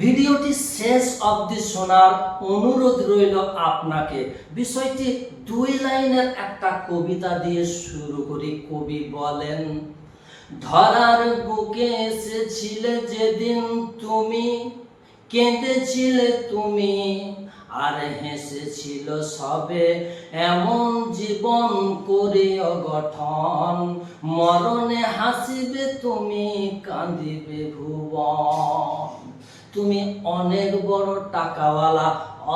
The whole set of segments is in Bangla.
ভিডিওটি শেষ অবধি শোনার অনুরোধ রইল আপনাকে। বিষয়টি 2 লাইনের একটা কবিতা দিয়ে শুরু করি। কবি বলেন, ধরার বুকে এসেছিলে যেদিন তুমি, কেঁদেছিলে তুমি আর হেসেছিল সবে, এমন জীবন করিও গঠন, মরণে হাসিবে তুমি, কাঁদিবে ভুবন। তুমি অনেক বড় টাকাওয়ালা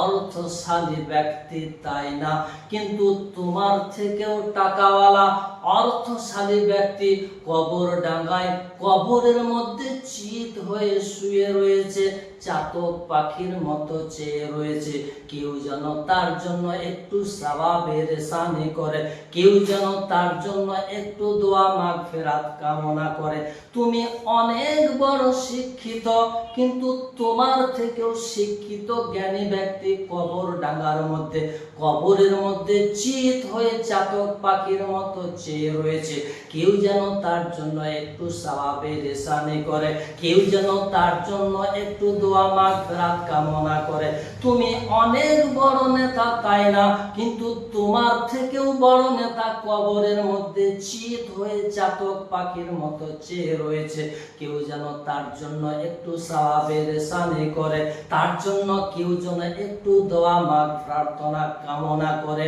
অর্থশালী ব্যক্তি, তাই না? কিন্তু তোমার থেকেও টাকাওয়ালা অর্থশালী ব্যক্তি কবরডাঙ্গায় কবরের মধ্যে চিত হয়ে শুয়ে রয়েছে, চাতক পাখির মতো চেয়ে রয়েছে। কেউ যেন তার জন্য একটু সওয়াবের এহসানি করে, কেউ যেন তার জন্য একটু দোয়া মাগফিরাত কামনা করে। তুমি অনেক বড় শিক্ষিত, কিন্তু তোমার থেকেও শিক্ষিত জ্ঞানী ব্যক্তি কবরডাঙ্গার মধ্যে কবরের মধ্যে চিত হয়ে চাতক পাখির মতো চেয়ে রয়েছে। কেউ যেন তার জন্য একটু সওয়াবের এহসানি করে, কেউ যেন তার জন্য একটু দোয়া মাগফিরাত কামনা করে। তুমি অনেক বড় নেতা, তাই না? কিন্তু তোমার থেকেও বড় নেতা কবরের মধ্যে চিত হয়ে চাতক পাখির মতো চেয়ে রয়েছে। কেউ যেন তার জন্য একটু সওয়াবের এহসানি করে, তার জন্য কেউ যেন একটু দোয়া প্রার্থনা কামনা করে।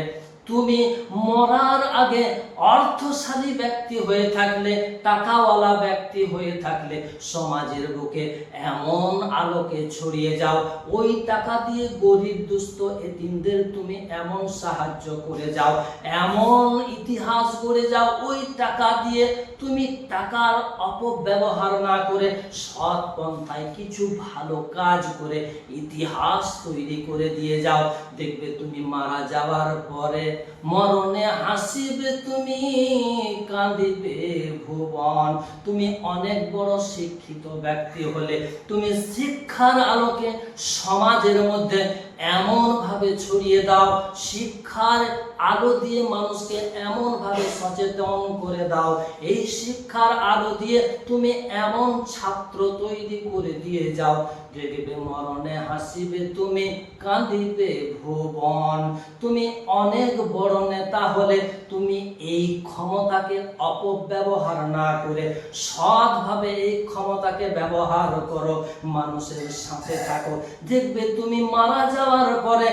তুমি মরার আগে অর্থশালী ব্যক্তি হয়ে থাকলে, টাকাওয়ালা ব্যক্তি হয়ে থাকলে সমাজের বুকে এমন আলোকে ছড়িয়ে যাও, ওই টাকা দিয়ে গরিব দুস্থ এতিমদের তুমি এমন সাহায্য করে যাও, এমন ইতিহাস গড়ে যাও, ওই টাকা দিয়ে তুমি টাকার অপব্যবহার না করে সৎ পন্থায় কিছু ভালো কাজ করে ইতিহাস তৈরি করে দিয়ে যাও। দেখবে তুমি মারা যাওয়ার পরে মরণে হাসিবে তুমি, কাঁদিবে ভুবন। তুমি অনেক বড় শিক্ষিত ব্যক্তি হলে তুমি শিক্ষার আলোকে সমাজের মধ্যে এমন ভাবে ছড়িয়ে দাও, শিক্ষার আলো দিয়ে মানুষকে এমন ভাবে সচেতন করে দাও, এই শিক্ষার আলো দিয়ে তুমি এমন ছাত্র তৈরি করে দিয়ে যাও, দেখবে মরণে হাসিবে তুমি, কাঁদিবে ভুবন। তুমি অনেক বড় নেতা হলে তুমি এই ক্ষমতাকে অপব্যবহার না করে সৎভাবে এই ক্ষমতাকে ব্যবহার করো, মানুষের সাথে থাকো। দেখবে তুমি মারা যাওয়ার পরে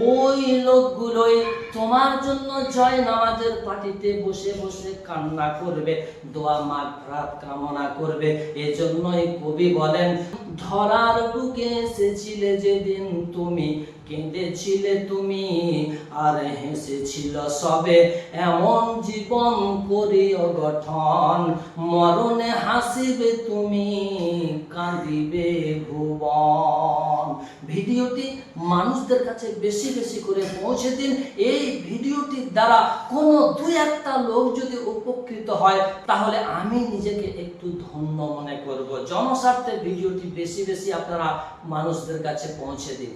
ওই লোকগুলোই তোমার জন্য জয় নামাজের পার্টিতে বসে বসে কান্না করবে, দোয়া মাগফিরাত কামনা করবে। এজন্যই কবি বলেন, ধরার বুকে এসেছিলে যেদিন তুমি, কেঁদেছিলে তুমি আর হেসেছিল সবে, এমন জীবন করিও গঠন, মরণে হাসিবে তুমি, কাঁদিবে ভুবন। ভিডিওটি মানুষদের কাছে বেশি বেশি করে পৌঁছে দিন। এই ভিডিওটির দ্বারা কোনো 2-1টা লোক যদি উপকৃত হয়, তাহলে আমি নিজেকে একটু ধন্য মনে করব। জনস্বার্থে ভিডিওটি বেশি বেশি আপনারা মানুষদের কাছে পৌঁছে দিন।